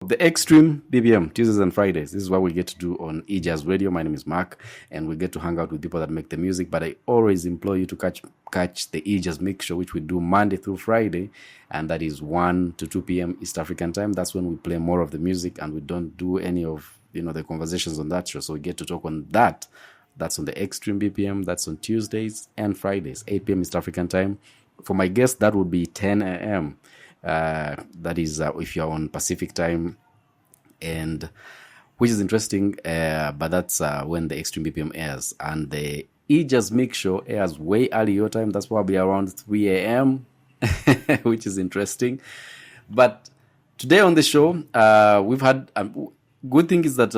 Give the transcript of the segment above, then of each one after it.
The Extreme BBM, Tuesdays and Fridays. This is what we get to do on eJazz Radio. My name is Mark, and we get to hang out with people that make the music. But I always implore you to catch the eJazz Mix Show, which we do Monday through Friday, and that is 1 to 2 p.m. East African time. That's when we play more of the music, and we don't do any of the conversations on that show. So we get to talk on that. That's on the Extreme BPM. That's on Tuesdays and Fridays, 8 p.m. East African time. For my guest, that would be 10 a.m. That is if you're on Pacific time, and which is interesting, but that's when the Extreme BPM airs, and the eJazz Mix Show airs way early your time. That's probably around 3 a.m. which is interesting. But today on the show, we've had good thing is that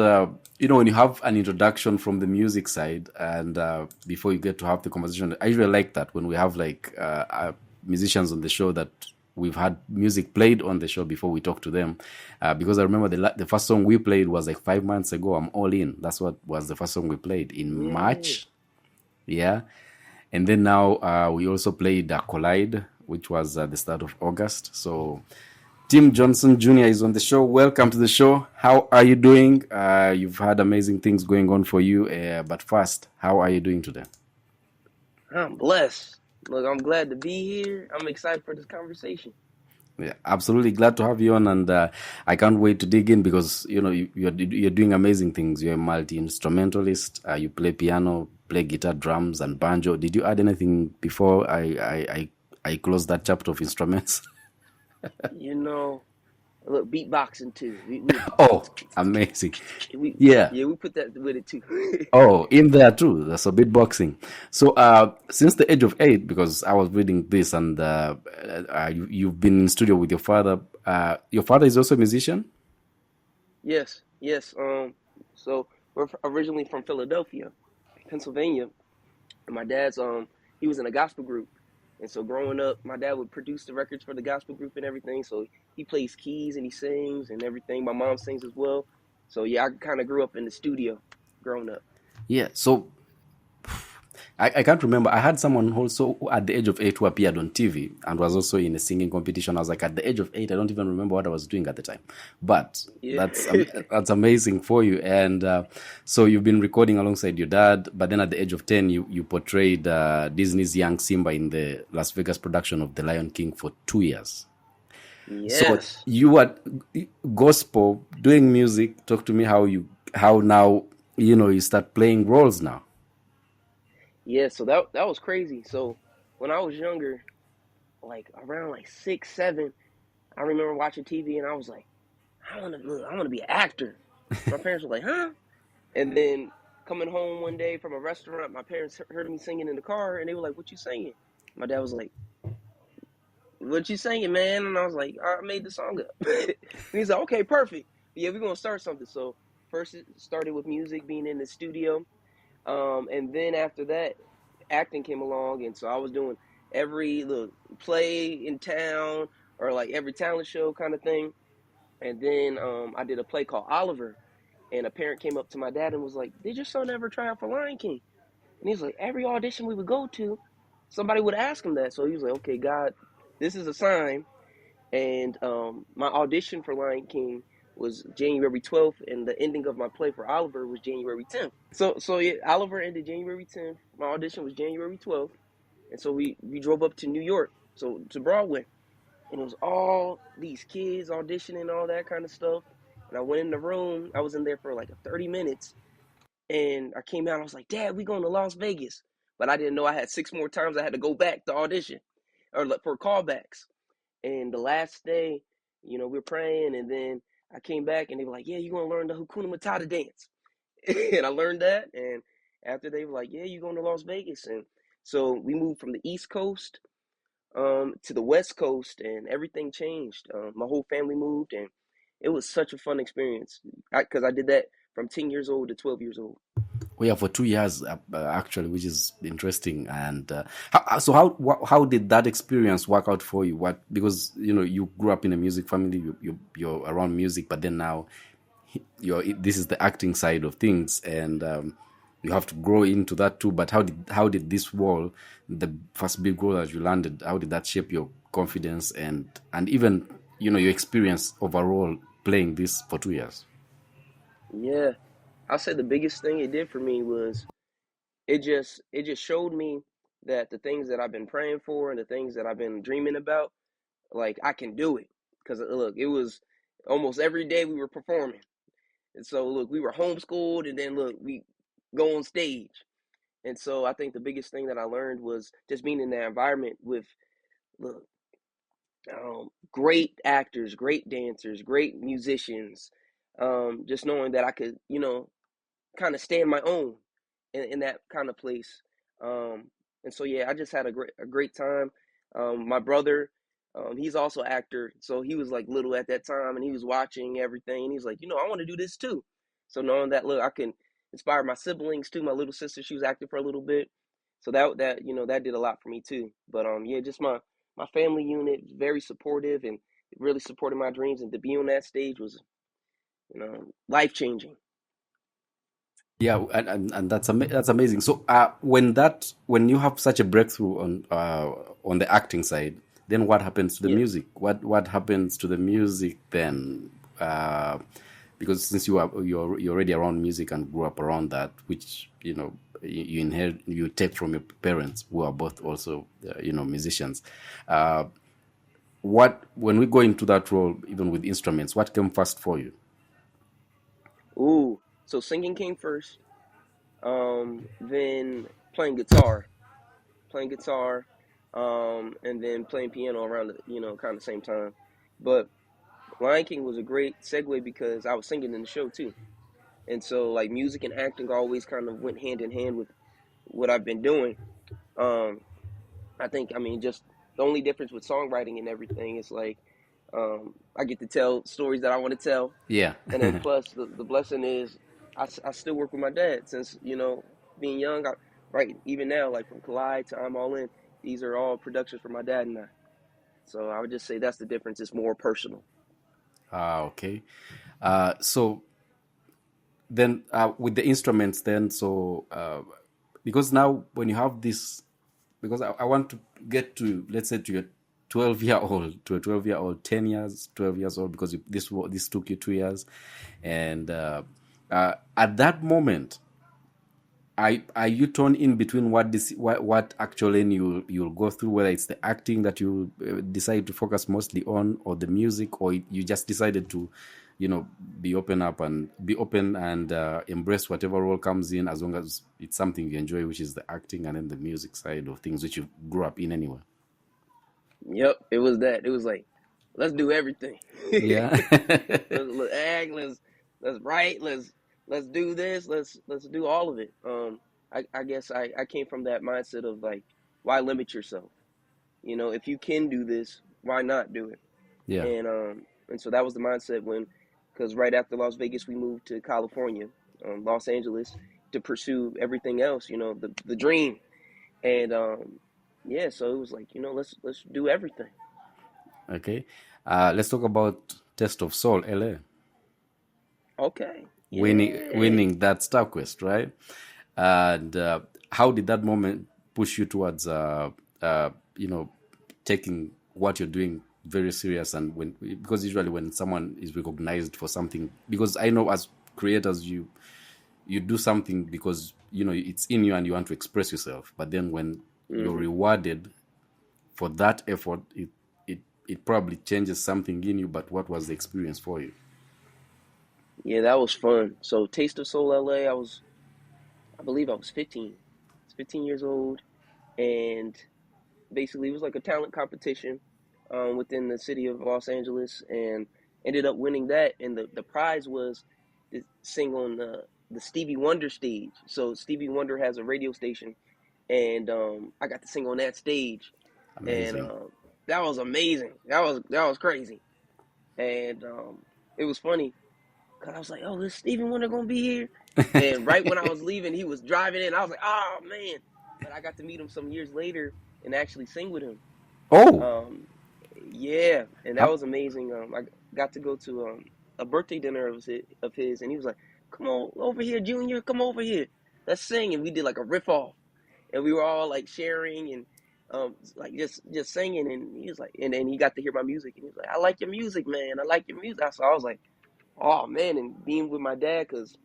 when you have an introduction from the music side, and before you get to have the conversation, I usually like that when we have like musicians on the show that we've had music played on the show before we talk to them, because I remember the first song we played was like 5 months ago. I'm All In. That's what was the first song we played in March. Yeah. And then now we also played Collide, which was the start of August. So Tim Johnson Jr. is on the show. Welcome to the show. How are you doing? You've had amazing things going on for you. But first, how are you doing today? I'm blessed. Look, I'm glad to be here. I'm excited for this conversation. Yeah, absolutely glad to have you on, and I can't wait to dig in because you're doing amazing things. You're a multi-instrumentalist. You play piano, play guitar, drums, and banjo. Did you add anything before I close that chapter of instruments? Look, beatboxing too. Oh, amazing! We put that with it too. Oh, in there too. So beatboxing. So since the age of 8, because I was reading this, and you've been in studio with your father. Your father is also a musician? Yes. So we're originally from Philadelphia, Pennsylvania, and my dad's he was in a gospel group, and so growing up, my dad would produce the records for the gospel group and everything. So he plays keys and he sings and everything. My mom sings as well. So yeah, I kind of grew up in the studio, growing up. Yeah. So I can't remember. I had someone also at the age of 8 who appeared on TV and was also in a singing competition. I was like, at the age of 8, I don't even remember what I was doing at the time. But that's amazing for you. And so you've been recording alongside your dad. But then at the age of 10, you portrayed Disney's Young Simba in the Las Vegas production of The Lion King for 2 years. Yes. So you were gospel, doing music. Talk to me how now you start playing roles now. Yeah, so that was crazy. So when I was younger, like around like 6, 7, I remember watching TV and I was like, I want to be an actor. My parents were like, huh? And then coming home one day from a restaurant, my parents heard me singing in the car and they were like, what you singing? My dad was like, what you singing, man? And I was like, I made the song up. And he's like, okay, perfect. Yeah, we're going to start something. So first it started with music, being in the studio. And then after that, acting came along, and so I was doing every little play in town or like every talent show kind of thing. And then I did a play called Oliver, and a parent came up to my dad and was like, "Did your son ever try out for Lion King?" And he's like, "Every audition we would go to, somebody would ask him that." So he was like, "Okay, God, this is a sign." And my audition for Lion King was January 12th, and the ending of my play for Oliver was January 10th. So yeah, Oliver ended January 10th. My audition was January 12th, and so we drove up to New York, so to Broadway, and it was all these kids auditioning, all that kind of stuff. And I went in the room. I was in there for like 30 minutes, and I came out. I was like, "Dad, we going to Las Vegas," but I didn't know I had 6 more times I had to go back to audition or for callbacks. And the last day, we were praying, and then I came back, and they were like, "Yeah, you're gonna learn the Hakuna Matata dance," and I learned that. And after they were like, "Yeah, you're going to Las Vegas," and so we moved from the East Coast to the West Coast, and everything changed. My whole family moved, and it was such a fun experience because I did that from 10 years old to 12 years old. Yeah, for 2 years actually, which is interesting. And how did that experience work out for you? What, because you grew up in a music family, you're around music, but then now this is the acting side of things, and you have to grow into that too. But how did this role, the first big role that you landed, how did that shape your confidence and even your experience overall playing this for 2 years? Yeah, I'll say the biggest thing it did for me was it just showed me that the things that I've been praying for and the things that I've been dreaming about, like I can do it. Because look, it was almost every day we were performing, and so look, we were homeschooled, and then look, we go on stage. And so I think the biggest thing that I learned was just being in that environment with look, great actors, great dancers, great musicians. Just knowing that I could, kind of stand my own in that kind of place. And so yeah, I just had a great time. My brother, he's also an actor, so he was like little at that time, and he was watching everything, and he was like, I want to do this too. So knowing that, look, I can inspire my siblings too. My little sister, she was acting for a little bit, so that did a lot for me too. But yeah, just my family unit, very supportive and really supported my dreams, and to be on that stage was life changing. Yeah, and that's amazing. So when you have such a breakthrough on the acting side, then what happens to the Yeah. music? What happens to the music then? Because since you're already around music and grew up around that, which you inherit, you take from your parents who are both also musicians. Uh, what when we go into that role, even with instruments, what came first for you? Ooh. So singing came first. Then playing guitar, and then playing piano around the kind of same time. But Lion King was a great segue because I was singing in the show too, and so like music and acting always kind of went hand in hand with what I've been doing. Um, I think I mean just the only difference with songwriting and everything is like I get to tell stories that I want to tell, Yeah. and then plus the blessing is I still work with my dad since being young. Right, even now, like from Collide to I'm All In, these are all productions for my dad and I. So I would just say that's the difference. It's more personal. Okay. So then with the instruments then, so because now when you have this, because I want to get to, let's say, to your 12-year-old, to a 12-year-old, 10 years, 12 years old, because this took you 2 years. And at that moment, are you torn in between what actually you'll go through, whether it's the acting that you decide to focus mostly on, or the music, or you just decided to be open and embrace whatever role comes in, as long as it's something you enjoy, which is the acting, and then the music side of things, which you grew up in anyway? Yep, it was that. It was like, let's do everything. Yeah. Let's act. Let's write. Let's do this. Let's do all of it. I guess I came from that mindset of like, why limit yourself? If you can do this, why not do it? Yeah. And so that was the mindset because right after Las Vegas, we moved to California, Los Angeles, to pursue everything else. The dream. And yeah, so it was like, let's do everything. Okay. Let's talk about Test of Soul, LA. Okay. Yay. Winning that Starquest, right? And how did that moment push you towards you know taking what you're doing very serious? And when, because usually when someone is recognized for something, because I know as creators, you do something because it's in you and you want to express yourself, but then when you're Hmm. rewarded for that effort, it probably changes something in you. But what was the experience for you? Yeah, that was fun. So Taste of Soul LA, I believe I was 15. I was 15 years old, and basically it was like a talent competition within the city of Los Angeles, and ended up winning that. And the prize was to sing on the Stevie Wonder stage. So Stevie Wonder has a radio station, and I got to sing on that stage, and Amazing. that was amazing. That was crazy, and it was funny because I was like, "Oh, is Stevie Wonder gonna be here?" And right when I was leaving, he was driving in. I was like, "Oh man!" But I got to meet him some years later and actually sing with him. Oh. Um, yeah, and that Up. was amazing. I got to go to a birthday dinner of his, and he was like, "Come on over here, Junior. Come over here. Let's sing." And we did like a riff off, and we were all like sharing and like just singing. And he was like, and then he got to hear my music, and he was like, "I like your music, man. I like your music." So I was like, Oh man, and being with my dad, because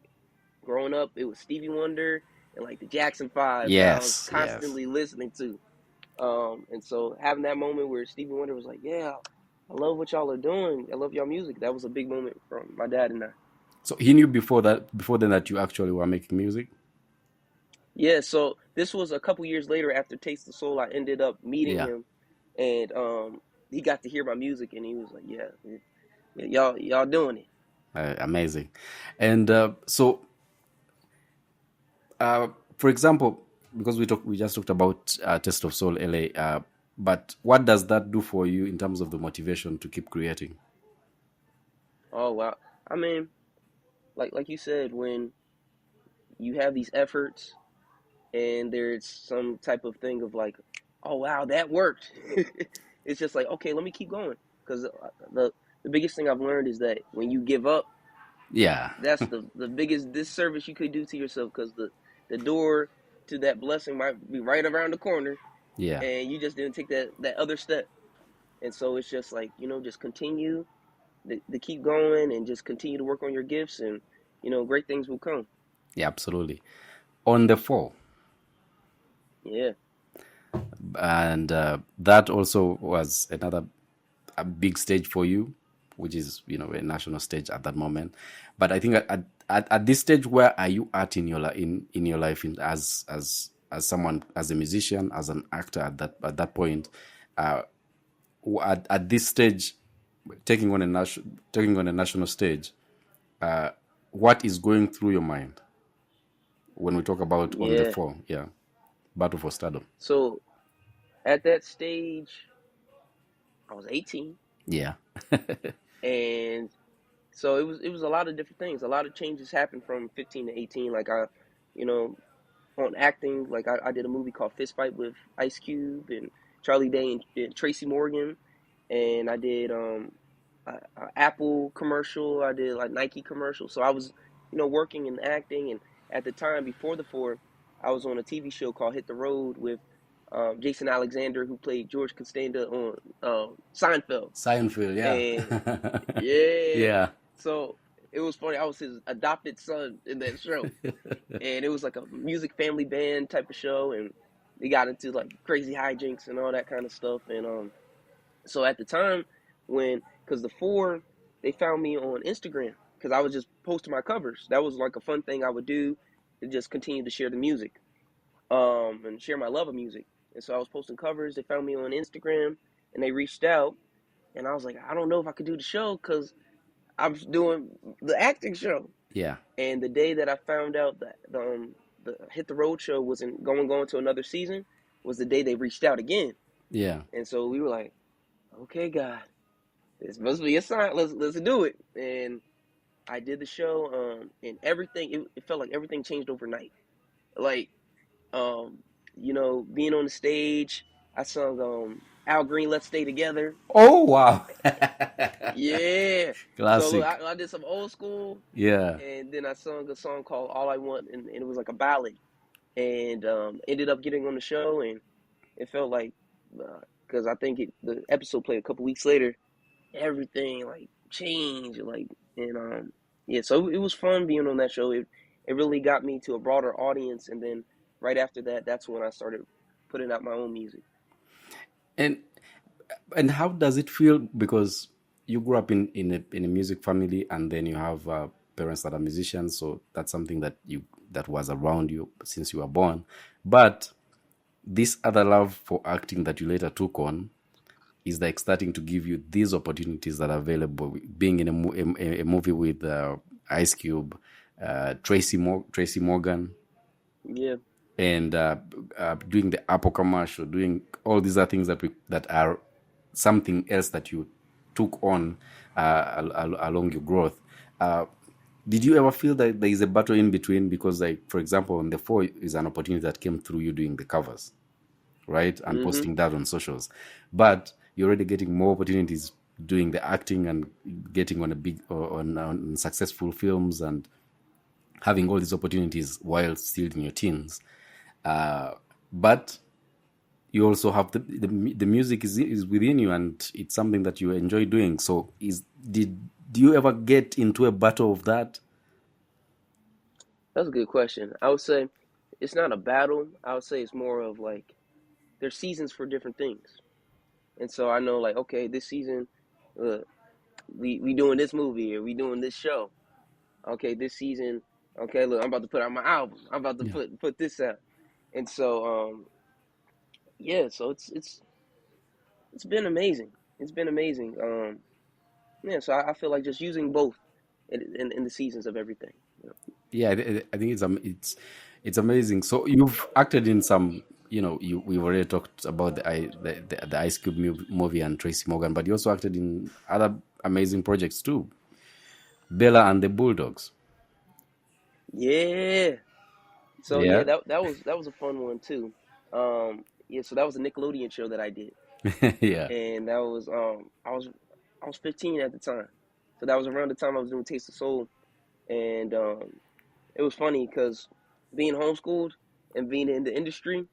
growing up it was Stevie Wonder and like the Jackson Five that I was Yes, yes. constantly listening to. And so having that moment where Stevie Wonder was like, "Yeah, I love what y'all are doing. I love y'all music." That was a big moment from my dad and I. So he knew before then that you actually were making music. Yeah, so this was a couple years later after Taste of Soul. I ended up meeting Yeah, him, and he got to hear my music, and he was like, "Yeah, yeah, y'all doing it." amazing. And so, uh, for example, because we just talked about Taste of Soul, LA. But what does that do for you in terms of the motivation to keep creating? Oh wow! I mean, like you said, when you have these efforts and there's some type of thing of like, "Oh wow, that worked." It's just like, okay, let me keep going, because the biggest thing I've learned is that when you give up, Yeah, that's the biggest disservice you could do to yourself, because the door to that blessing might be right around the corner, yeah, and you just didn't take that other step. And so it's just like, just continue to keep going and just continue to work on your gifts, and great things will come. yeah, absolutely. On the fall, Yeah. and that also was another a big stage for you, which is a national stage at that moment. But I think at this stage, where are you at in your in your life, as someone, as a musician, as an actor at that point, uh, at this stage, taking on a national stage, what is going through your mind when we talk about on the Yeah. fall? Yeah, battle for stardom. So at that stage, I was 18, Yeah, and so it was a lot of different things. A lot of changes happened from 15 to 18. Like you know, on acting, like I did a movie called Fist Fight with Ice Cube and Charlie Day and Tracy Morgan, and I did a Apple commercial. I did like Nike commercial. So I was, working and acting. And at the time before the four, I was on a TV show called Hit the Road with Jason Alexander, who played George Costanza on Seinfeld. Seinfeld. And Yeah, yeah, yeah, so it was funny. I was his adopted son in that show, and it was like a music family band type of show, and they got into like crazy hijinks and all that kind of stuff. And so at the time when, because the four, they found me on Instagram because I was just posting my covers. That was like a fun thing I would do to just continue to share the music, and share my love of music. And so I was posting covers. They found me on Instagram, and they reached out, and I was like, I don't know if I could do the show because I'm doing the acting show. yeah, And the day that I found out that the Hit the Road show wasn't going to another season was the day they reached out again. yeah. And so we were like, okay, God, this must be a sign. Let's do it. And I did the show, and everything. It felt like everything changed overnight. Like, um, being on the stage, I sung Al Green, "Let's Stay Together." Oh wow. Yeah. So Classic. I did some old school, Yeah, and then I sung a song called "All I Want," and it was like a ballad. And ended up getting on the show, and it felt like, because I think the episode played a couple weeks later, everything like changed, like. And yeah, so it was fun being on that show. It really got me to a broader audience, and then right after that, that's when I started putting out my own music. and how does it feel, because you grew up in a music family, and then you have parents that are musicians, so that's something that was around you since you were born. But this other love for acting that you later took on is like starting to give you these opportunities that are available, being in a movie with Ice Cube, Tracy Morgan, Yeah. and doing the Apple commercial, doing all these other things that are something else that you took on along your growth. Uh, did you ever feel that there is a battle in between? Because, like, for example, on the four is an opportunity that came through you doing the covers, right, and Mm-hmm. posting that on socials, but you're already getting more opportunities doing the acting and getting on a big on successful films and having all these opportunities while still in your teens. But you also have the music is within you, and it's something that you enjoy doing. So is do you ever get into a battle of that? That's a good question. I would say it's not a battle. I would say it's more of like there's seasons for different things. And so I know like okay, this season uh, we doing this movie or we doing this show. Okay, this season, okay, look, I'm about to put out my album. I'm about to Yeah. put this out. And so yeah, so it's been amazing. It's been amazing. Yeah, so I feel like just using both in the seasons of everything. You know? Yeah, I think it's amazing. So you've acted in some, we've already talked about the Ice Cube movie and Tracy Morgan, but you also acted in other amazing projects too. Bella and the Bulldogs. Yeah. So yeah, Yeah. that was a fun one too. Yeah, so that was a Nickelodeon show that I did, Yeah. and that was I was 15 at the time, so that was around the time I was doing Taste of Soul, and it was funny because being homeschooled and being in the industry,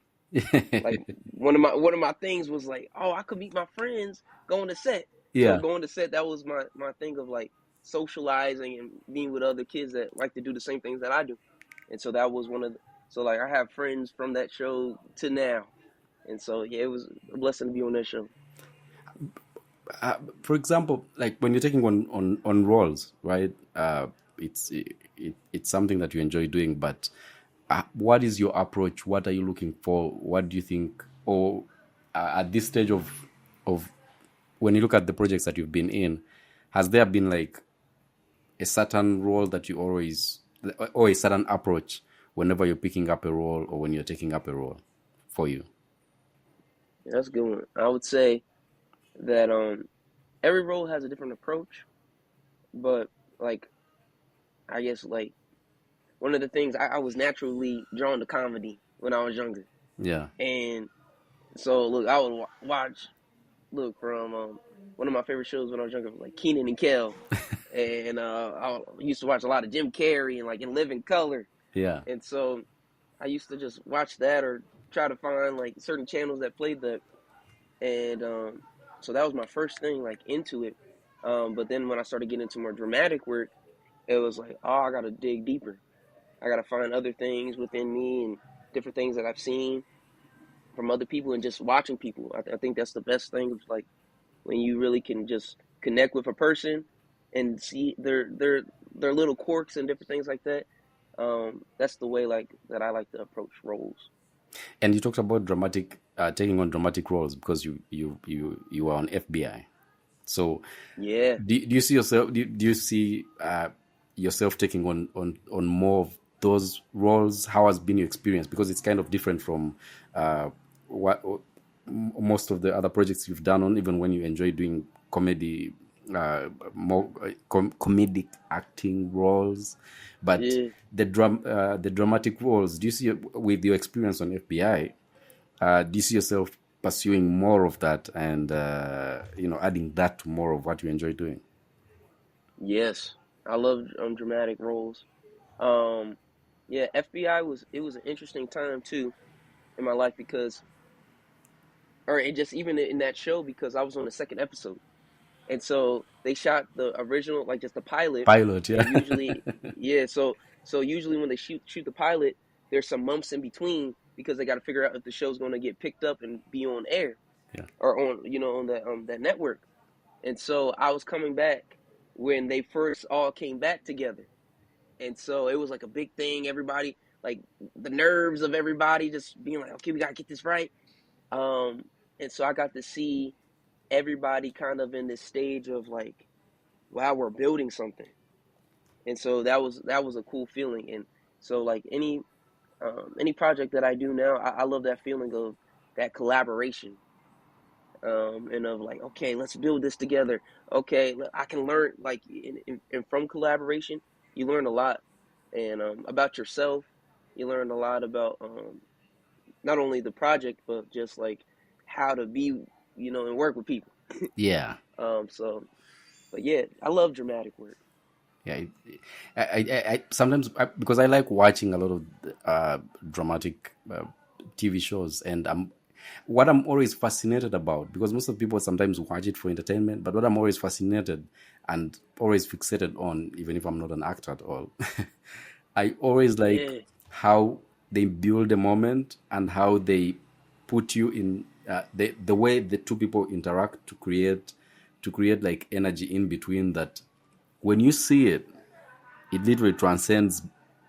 like one of my things was like, oh, I could meet my friends going to set. So Yeah. going to set, that was my thing of like socializing and being with other kids that like to do the same things that I do. And so that was so like I have friends from that show to now. And so yeah, it was a blessing to be on that show. For example, like when you're taking on roles, right? It's something that you enjoy doing, but what is your approach? What are you looking for? What do you think? Or at this stage of when you look at the projects that you've been in, has there been like a certain role that you always, or a certain approach whenever you're picking up a role or when you're taking up a role for you? Yeah, that's a good one. I would say that every role has a different approach, but like I guess like one of the things I was naturally drawn to comedy when I was younger. Yeah. And so look, I would watch look from one of my favorite shows when I was younger was like Keenan and Kel, and I used to watch a lot of Jim Carrey and like In Living Color, Yeah. and so I used to just watch that or try to find like certain channels that played that, and so that was my first thing like into it. But then when I started getting into more dramatic work, it was like, oh, I gotta dig deeper. I gotta find other things within me and different things that I've seen from other people and just watching people. I think that's the best thing of like when you really can just connect with a person and see their little quirks and different things like that. That's the way like that I like to approach roles. And you talked about taking on dramatic roles because you were on FBI. So Yeah. do you see yourself? Do you see yourself taking on more of those roles? How has been your experience? Because it's kind of different from what most of the other projects you've done on. Even when you enjoy doing comedy, more comedic acting roles, but Yeah. the dramatic roles. Do you see with your experience on FBI? Do you see yourself pursuing more of that and adding that to more of what you enjoy doing? Yes. I love dramatic roles. Um, yeah, FBI was an interesting time too in my life because, or it just even in that show because I was on the second episode. And so they shot the original, like just the pilot, Pilot, yeah. and usually, yeah. So usually when they shoot the pilot, there's some months in between because they got to figure out if the show's going to get picked up and be on air Yeah. or on on that network. And so I was coming back when they first all came back together, and so it was like a big thing. Everybody like the nerves of everybody just being like, okay, we got to get this right. Um, and so I got to see everybody kind of in this stage of like, wow, we're building something. And so that was a cool feeling. And so like any project that I do now, I love that feeling of that collaboration, and of like, okay, let's build this together. Okay, I can learn like in from collaboration, you learn a lot and about yourself. You learn a lot about not only the project but just like how to be, and work with people. Yeah. So, but yeah, I love dramatic work. Yeah. I sometimes because I like watching a lot of dramatic TV shows, and what I'm always fascinated about, because most of the people sometimes watch it for entertainment, but what I'm always fascinated and always fixated on, even if I'm not an actor at all, I always like Yeah, how they build a moment and how they put you in the way the two people interact to create like energy in between that when you see it, it literally transcends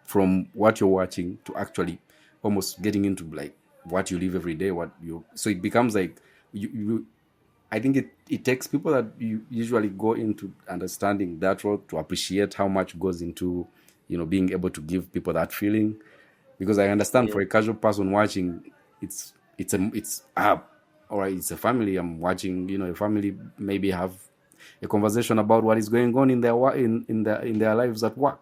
from what you're watching to actually almost getting into like what you live every day, what you so it becomes like you I think it takes people that you usually go into understanding that role to appreciate how much goes into being able to give people that feeling, because I understand yeah, for a casual person watching, it's all right, it's a family I'm watching, a family maybe have a conversation about what is going on in their in their lives at work.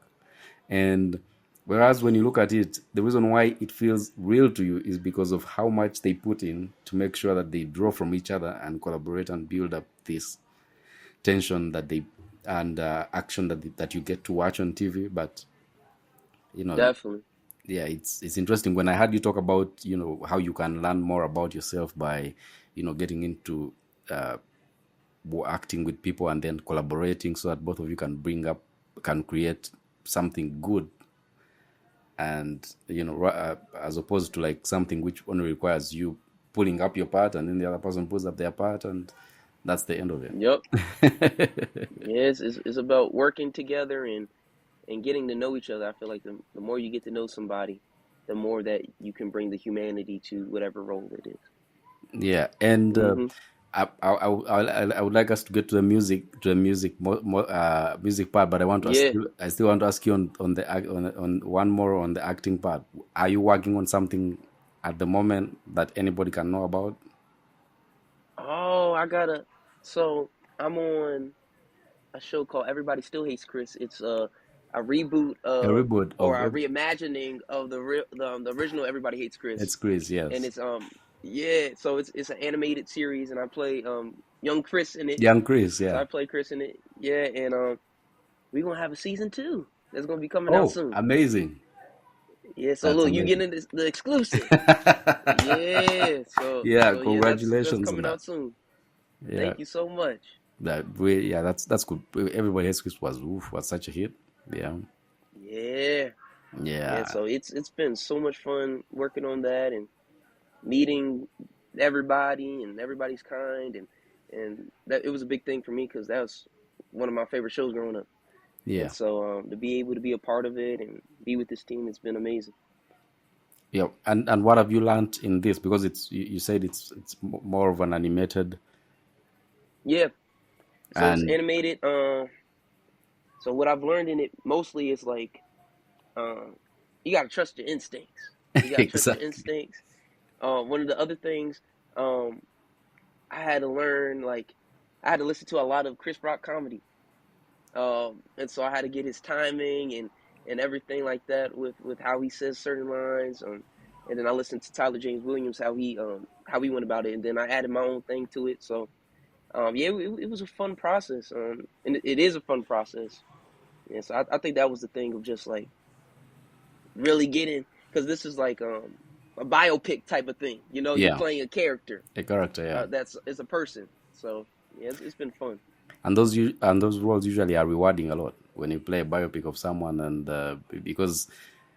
And whereas when you look at it, the reason why it feels real to you is because of how much they put in to make sure that they draw from each other and collaborate and build up this tension that they and action that you get to watch on TV. But you know, definitely. yeah, it's interesting when I heard you talk about how you can learn more about yourself by getting into uh, acting with people and then collaborating so that both of you can create something good, and as opposed to like something which only requires you pulling up your part and then the other person pulls up their part and that's the end of Yep. it. Yeah, it's about working together and getting to know each other. I feel like the more you get to know somebody, the more that you can bring the humanity to whatever role it is. Yeah, and Hmm. I would like us to get to the music, music part, but Yeah. I still want to ask you on one more on the acting part. Are you working on something at the moment that anybody can know about? Oh, I gotta. So I'm on a show called Everybody Still Hates Chris. It's a reboot A of reboot or of a reimagining of the original Everybody Hates Chris, It's Chris, and yes. it's yeah. So it's an animated series, and I play young Chris in it. Young Chris, So yeah. I play Chris in it. Yeah, and we're gonna have a season two that's gonna be coming out Oh, soon. amazing. Yeah, so That's look, you amazing. getting the exclusive. Yeah, Yeah, so yeah, that's congratulations on coming that. out soon. Yeah, Thank you so much. yeah, that's good. Everybody Hates Chris was such a hit. Yeah, Yeah, yeah. yeah, So it's been so much fun working on that and meeting everybody, and everybody's kind, and that it was a big thing for me because that was one of my favorite shows growing up. And yeah, so to be able to be a part of it and be with this team, it's been amazing. yeah. And what have you learned in this? Because you said it's more of an animated Yeah, so it's and animated. So what I've learned in it mostly is like um, you got to trust your instincts. You got to trust your exactly. instincts. One of the other things um, I had to learn, like, I had to listen to a lot of Chris Rock comedy, and so I had to get his timing and everything like that with how he says certain lines. And then I listened to Tyler James Williams how he went about it, and then I added my own thing to it. So yeah, it was a fun process, and it is a fun process. Yeah, so I think that was the thing of just like really getting, because this is like a biopic type of thing. You know, you're Yeah, playing a character a character. Yeah, that's is a person. So yeah, it's been fun. and those roles usually are rewarding a lot when you play a biopic of someone, and because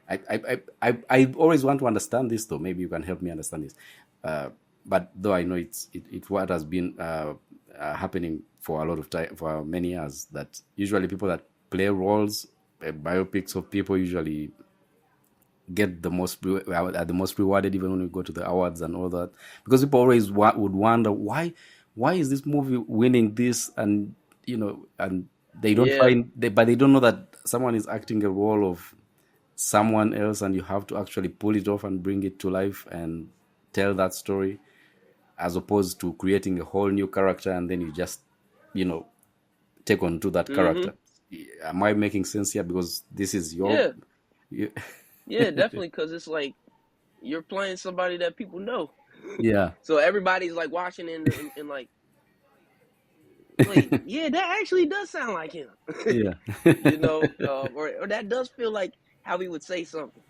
I always want to understand this though. Maybe you can help me understand this. Uh, but though I know it's what has been happening for a lot of time for many years, that usually people that play roles, biopics of people usually get are the most rewarded even when we go to the awards and all that, because people always would wonder why is this movie winning this, and and they don't Yeah. but they don't know that someone is acting a role of someone else, and you have to actually pull it off and bring it to life and tell that story, as opposed to creating a whole new character and then you just you know take on to that Mm-hmm. character. Am I making sense here? Because this is your Yeah. you, Yeah. Definitely, because it's like you're playing somebody that people know. yeah. So everybody's like watching and like, wait, yeah, that actually does sound like him. Yeah. You know, or that does feel like how he would say something.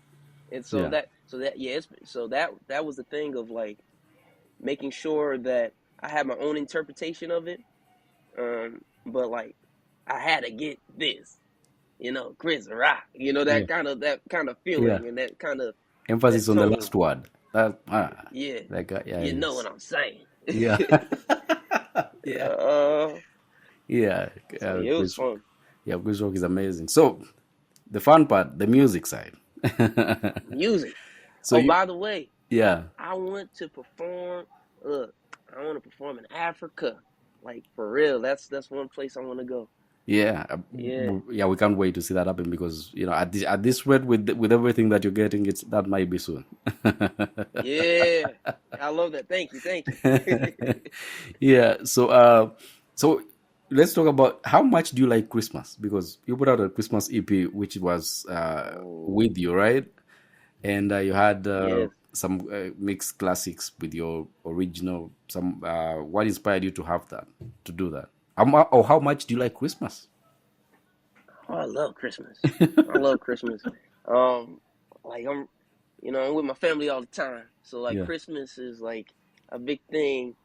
And so Yeah. that yeah, that was the thing of like making sure that I had my own interpretation of it. But like I had to get this, Chris Rock, Yeah. that kind of Yeah. feeling and that Emphasis on the tone. last word. That Yeah, that guy, yeah, you know what I'm saying. yeah, yeah, uh, yeah. so yeah, it was Chris, fun. yeah, Chris Rock is amazing. So the fun part, the music side. Music. So Oh, you, by the way, yeah, I want to perform. Look, I want to perform in Africa, like for real. That's one place I want to go. yeah, Yeah, yeah. We can't wait to see that happen because at this rate with everything that you're getting, it's that might be soon. yeah. I love that. Thank you, thank you. Yeah. So let's talk about how much do you like Christmas? Because you put out a Christmas EP, which was Oh, with you, right? And you had yes. some mixed classics with your original. Some what inspired you to have that, to do that? Or how much do you like Christmas? Oh, I love Christmas. I love Christmas. Um, like I'm with my family all the time. So like Yeah. Christmas is like a big thing,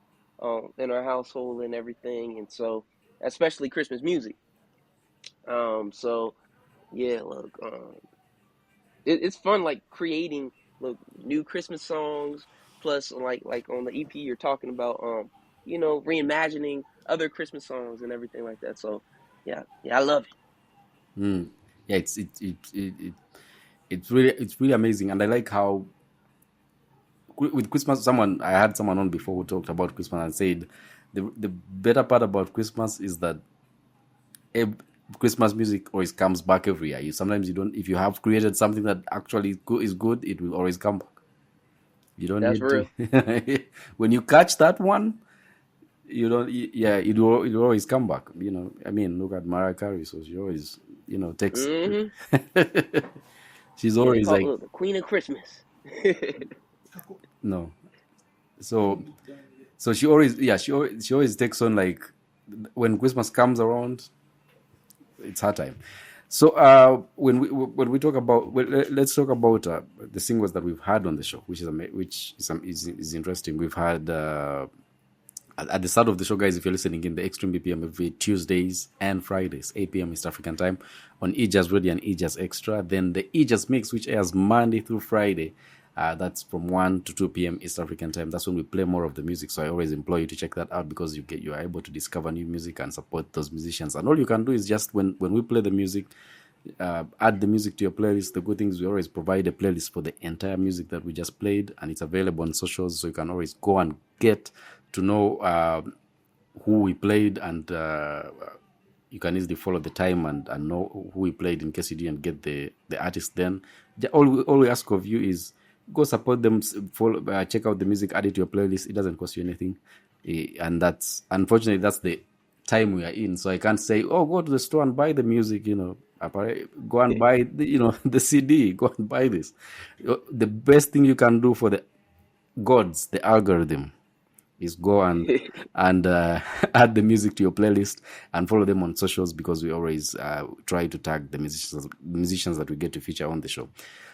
in our household and everything. And so especially Christmas music. So yeah, look, it's fun like creating look new Christmas songs. Plus, like on the EP you're talking about, reimagining other Christmas songs and everything like that. So yeah, I love it. Mm. Yeah, it's really amazing, and I like how with Christmas, I had someone on before who talked about Christmas and said the better part about Christmas is that ev- Christmas music always comes back every year. Sometimes you don't, if you have created something that actually is good, it will always come back. You don't That's need real. to. When you catch that one, you don't. Yeah, it will always come back. I mean, look at Mariah Carey. So she always, takes. Hmm. She's Yeah, they always call like, it the Queen of Christmas. no. So she always takes on, like, when Christmas comes around, it's her time. So when we talk about, let's talk about the singles that we've had on the show, which is interesting. We've had at the start of the show, guys. If you're listening in the Extreme BPM every Tuesdays and Fridays, 8 p.m. East African time on eJazz Radio and eJazz Extra. Then the eJazz Mix, which airs Monday through Friday. That's from 1 to 2 p.m. East African time. That's when we play more of the music. So I always implore you to check that out because you are able to discover new music and support those musicians. And all you can do is just when we play the music, add the music to your playlist. The good thing is we always provide a playlist for the entire music that we just played, and it's available on socials, so you can always go and get to know who we played, and you can easily follow the time and know who we played in case you didn't get the artist. Then all we ask of you is go support them, follow, check out the music, add it to your playlist. It doesn't cost you anything. And that's, unfortunately, that's the time we are in. So I can't say, oh, go to the store and buy the music, go and buy the CD, go and buy this. The best thing you can do for the gods, the algorithm, is go and add the music to your playlist and follow them on socials, because we always try to tag the musicians that we get to feature on the show.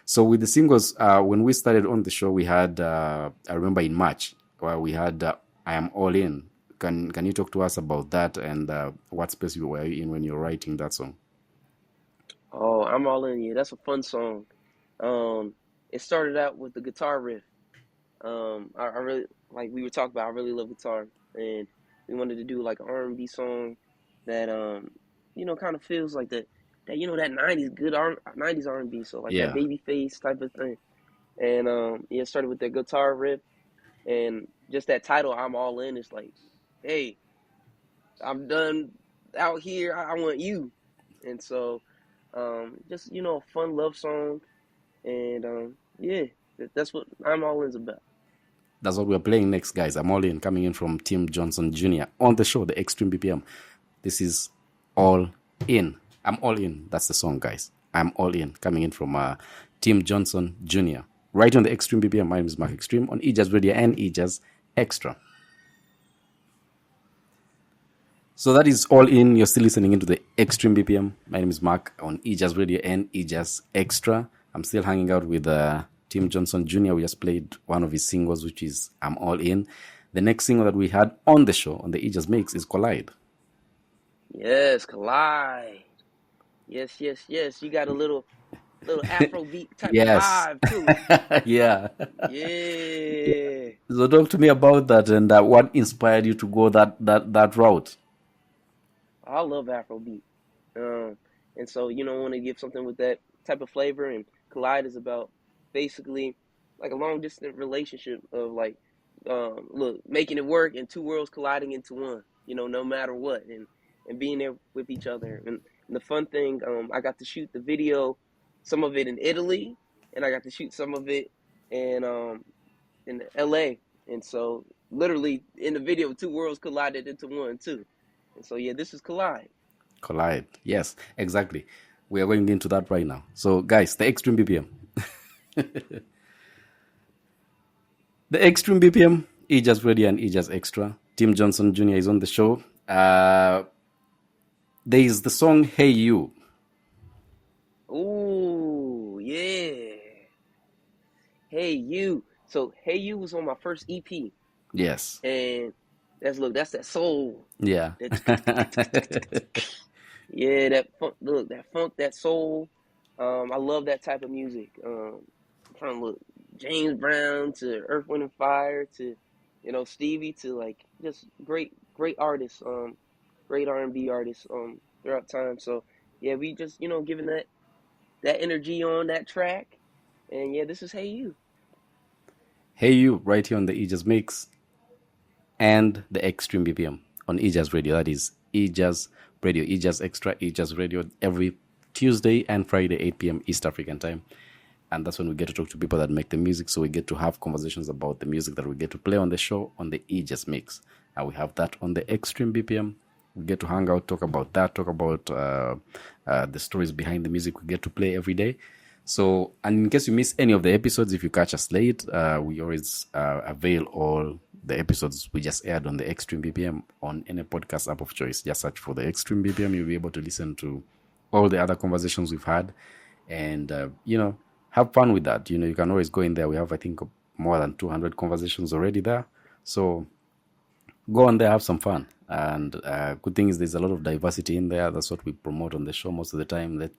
So with the singles, when we started on the show, we had I remember in March where we had I Am All In. Can you talk to us about that, and what space you were in when you're writing that song? Oh, I'm all in. Yeah, that's a fun song. Um, it started out with the guitar riff. I really like we were talking about. I really love guitar, and we wanted to do like an R&B song that kind of feels like that 90s good 90s R&B, so like that Yeah. baby face type of thing. And yeah, it started with that guitar riff, and just that title, I'm all in. It's like, hey, I'm done out here. I want you. And so, just a fun love song, and yeah, that's what I'm all in's about. That's what we're playing next, guys. I'm All In, coming in from Tim Johnson Jr. on the show, the Extreme BPM. This is All In. I'm All In. That's the song, guys. I'm All In, coming in from Tim Johnson Jr. Right on the Extreme BPM. My name is Mark Extreme on eJazz Radio and eJazz Extra. So that is All In. You're still listening into the Extreme BPM. My name is Mark on eJazz Radio and eJazz Extra. I'm still hanging out with Tim Johnson Jr. We just played one of his singles, which is I'm All In. The next single that we had on the show, on the Aegis Mix, is Collide. Yes, Collide. Yes, yes, yes. You got a little Afrobeat type of Yes. vibe to it. Yeah. Yeah. So talk to me about that and what inspired you to go that route. I love Afrobeat. Um, and so, I want to give something with that type of flavor. And Collide is about basically like a long distance relationship of like, look, making it work and two worlds colliding into one, no matter what, and being there with each other. And the fun thing, I got to shoot the video, some of it in Italy, and I got to shoot some of it in LA. And so, literally, in the video, two worlds collided into one, too. And so, yeah, this is Collide. Collide. Yes, exactly. We are going into that right now. So, guys, the Extreme BPM. The Extreme BPM, Aegis Radio and Aegis Extra. Tim Johnson Jr. is on the show. There is the song Hey You. Ooh, yeah. Hey You. So Hey You was on my first EP. Yes. And that's that soul. Yeah. Yeah, that funk, that soul. I love that type of music. From look James Brown to Earth, Wind and Fire to Stevie to like just great artists, great R&B artists throughout time. So yeah, we just giving that energy on that track. And yeah, this is Hey You. Hey You, right here on the Aegis Mix and the Extreme BPM on Aegis Radio. That is Aegis Radio, Aegis Extra, Aegis Radio every Tuesday and Friday, 8 p.m. East African time. And that's when we get to talk to people that make the music. So we get to have conversations about the music that we get to play on the show on the Aegis Mix. And we have that on the Extreme BPM. We get to hang out, talk about that, talk about the stories behind the music we get to play every day. So, and in case you miss any of the episodes, if you catch us late, we always avail all the episodes we just aired on the Extreme BPM on any podcast app of choice. Just search for the Extreme BPM. You'll be able to listen to all the other conversations we've had and, have fun with that. You can always go in there. We have, I think, more than 200 conversations already there. So go on there, have some fun. And good thing is there's a lot of diversity in there. That's what we promote on the show most of the time. That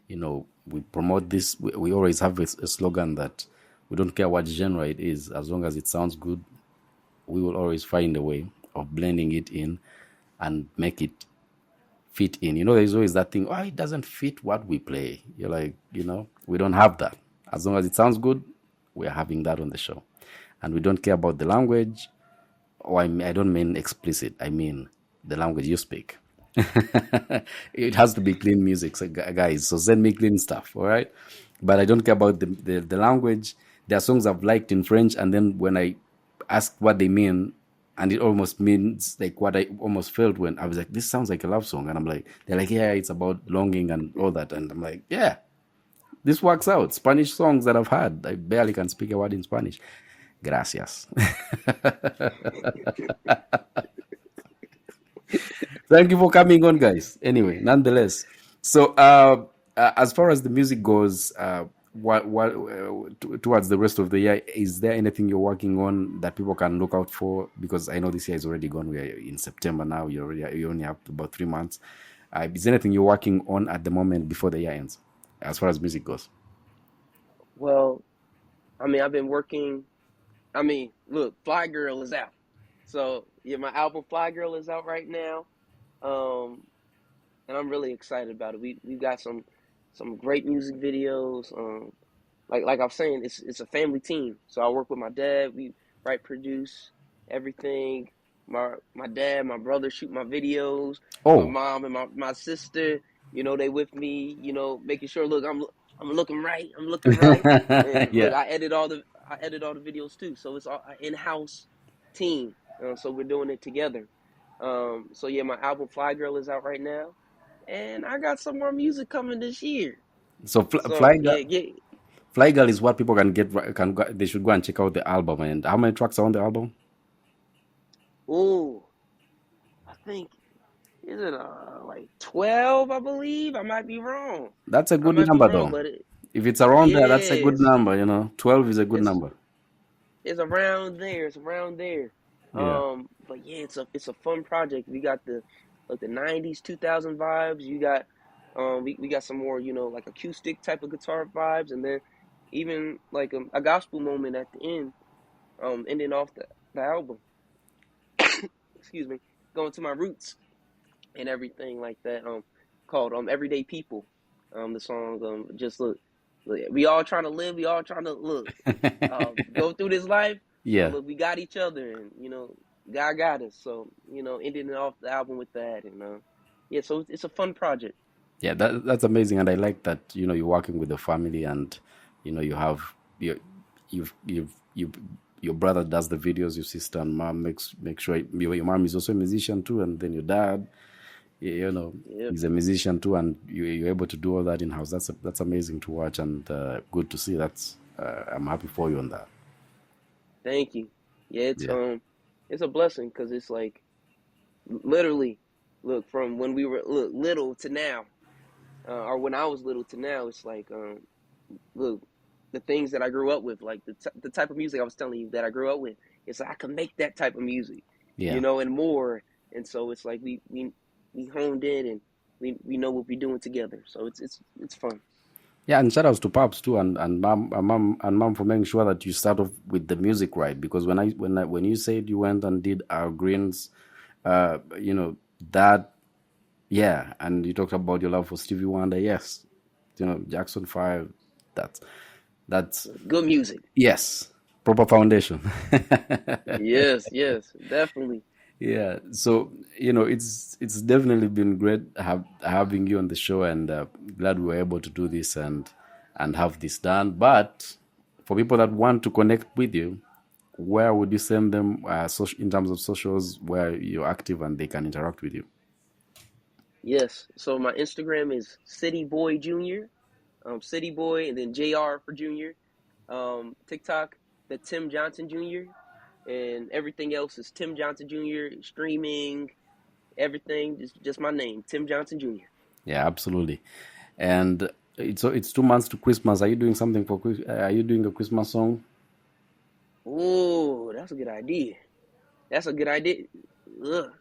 we promote this. We always have a slogan that we don't care what genre it is, as long as it sounds good. We will always find a way of blending it in and make it fit in. There's always that thing. Oh, it doesn't fit what we play. You're like, we don't have that. As long as it sounds good, we are having that on the show, and we don't care about the language. I don't mean explicit. I mean the language you speak. It has to be clean music, so guys. So send me clean stuff, all right? But I don't care about the language. There are songs I've liked in French, and then when I ask what they mean, and it almost means like what I almost felt when I was like, this sounds like a love song. And I'm like, they're like, yeah, it's about longing and all that. And I'm like, yeah, this works out. Spanish songs that I've had, I barely can speak a word in Spanish. Gracias. Thank you for coming on, guys. Anyway, nonetheless, so as far as the music goes, towards the rest of the year, is there anything you're working on that people can look out for? Because I know this year is already gone. We are in September now. You only have about 3 months. Is there anything you're working on at the moment before the year ends, as far as music goes? Well, I've been working. Look, Fly Girl is out. So yeah, my album Fly Girl is out right now. And I'm really excited about it. We've got some great music videos. Like I was saying, it's a family team. So I work with my dad. We write, produce everything. My dad, my brother shoot my videos. Oh, My mom and my sister, they with me. Making sure. Look, I'm looking right. I'm looking right. And look, yeah. I edit all the videos too. So it's all an in-house team. So we're doing it together. So yeah, my album Fly Girl is out right now, and I got some more music coming this year. So So yeah. Fly Girl is what people can get. They should go and check out the album. And how many tracks are on the album? Ooh, I think is it like 12? I believe I might be wrong. That's a I good might be number, wrong, though. but If it's around there, that's a good Yes, number. 12 is a good it's number. it's around there. It's around there. Yeah. But yeah, it's a fun project. We got the like the '90s, 2000 vibes. You got we got some more like acoustic type of guitar vibes, and then even like a gospel moment at the end, ending off the album. Excuse me, going to my roots and everything like that. Called Everyday People. The song just look, we all trying to live. We all trying to look go through this life. But Yeah. look, we got each other, and God got us. So ending it off the album with that, and yeah, so it's a fun project. Yeah, that's amazing, and I like that. You're working with the family, and you have you your brother does the videos, your sister and mom make sure your mom is also a musician too, and then your dad, Yep. he's a musician too, and you're able to do all that in house. That's amazing to watch, and good to see. That's I'm happy for you on that. Thank you. Yeah, Yeah. it's a blessing because it's like literally, look, from when we were little to now, or when I was little to now, it's like look, the things that I grew up with, like the type of music I was telling you that I grew up with. It's like I can make that type of music, Yeah. and more. And so it's like we honed in, and we know what we're doing together. So it's fun. Yeah, and shout outs to Pops too, and mom for making sure that you start off with the music right. Because when you said you went and did our greens, that, yeah, and you talked about your love for Stevie Wonder. Yes, Jackson 5. That's Good music. yes, proper foundation. Yes, yes, definitely. Yeah, so it's definitely been great having you on the show, and glad we were able to do this and have this done. But for people that want to connect with you, where would you send them in terms of socials where you're active and they can interact with you? Yes. So my Instagram is City Boy Junior, City Boy, and then JR for Junior. TikTok, the Tim Johnson Jr., and everything else is Tim Johnson Jr. Streaming, everything, just my name, Tim Johnson Jr. Yeah, absolutely. And it's 2 months to Christmas. Are you doing something for are you doing a Christmas song? Oh, that's a good idea. That's a good idea. Ugh.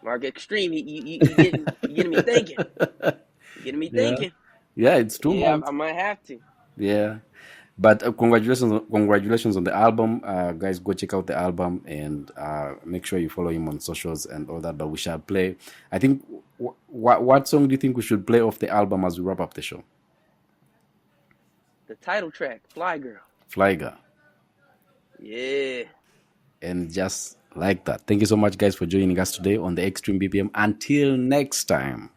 Mark Extreme, you getting me thinking. You getting me Yeah. thinking. Yeah, it's two Yeah, months. I might have to. Yeah. But congratulations on the album, guys. Go check out the album and make sure you follow him on socials and all that. But we shall play. I think. What song do you think we should play off the album as we wrap up the show? The title track, Fly Girl. Flyga. Yeah. And just like that. Thank you so much, guys, for joining us today on the Extreme BPM. Until next time,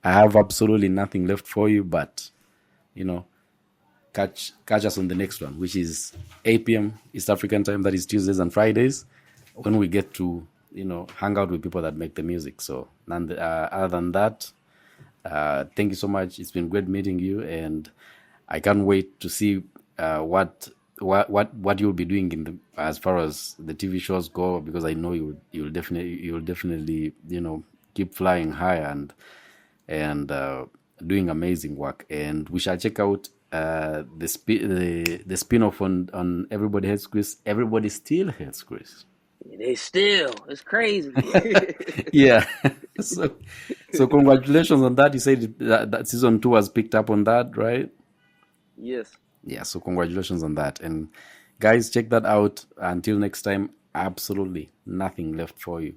I have absolutely nothing left for you, but catch us on the next one, which is 8 p.m. East African time. That is Tuesdays and Fridays, when we get to hang out with people that make the music. So other than that, thank you so much. It's been great meeting you, and I can't wait to see what you'll be doing as far as the TV shows go, because I know you'll definitely keep flying high and doing amazing work. And we shall check out the spin-off on Everybody Hates Chris. Everybody Still Hates Chris. It's crazy. Yeah. so congratulations on that. You said that season 2 was picked up on that, right? Yes. Yeah, so congratulations on that. And guys, check that out. Until next time, absolutely nothing left for you.